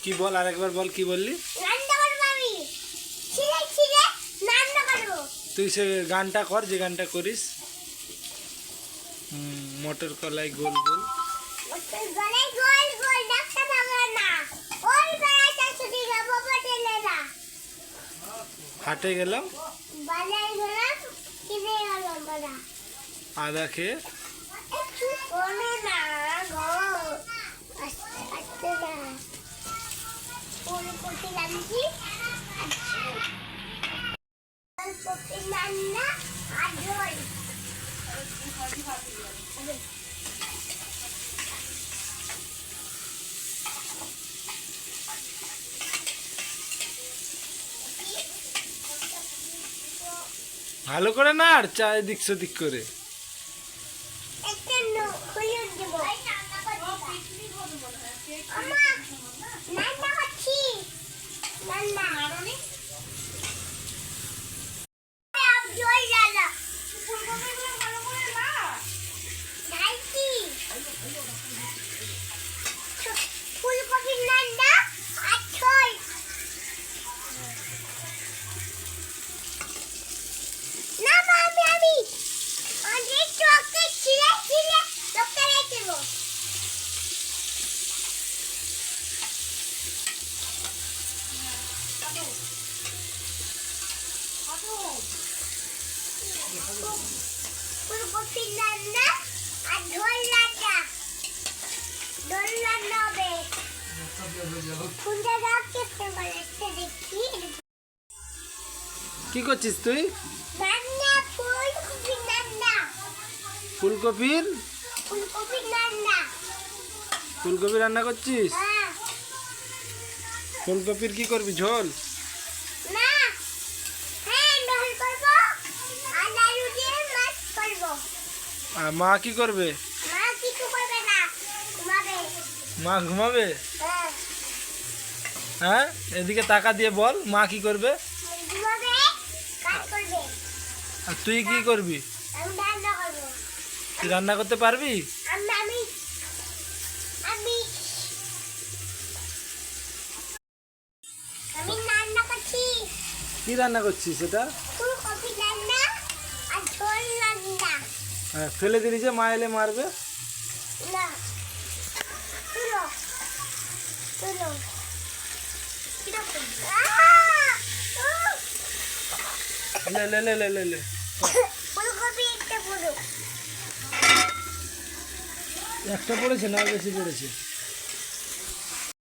কি বল, আরেকবার বল, কি বললি? তুই সে গানটা কর, যে গানটা করিস। মটর কলাই গোল গোল হাটে গেলাম আদা খেয়ে ভালো করে না, আর চা এদিক সেদিক করে। কি করছিস তুই? ফুলকপির ফুলকপি রান্না করছিস? ফুলকপির কি করবি, ঝোল? আর মা কি করবে? মা ঘুমাবে। হ্যাঁ, এদিকে টাকা দিয়ে বল, মা কি করবে? আর তুই কি করবি? তুই রান্না করতে পারবি? কি রান্না করছিস সেটা? হ্যাঁ, ফেলে দিলি যে, মা এলে মারবে। লে লে লে লে লে লে একটা পড়েছে না, বেশি পড়েছে?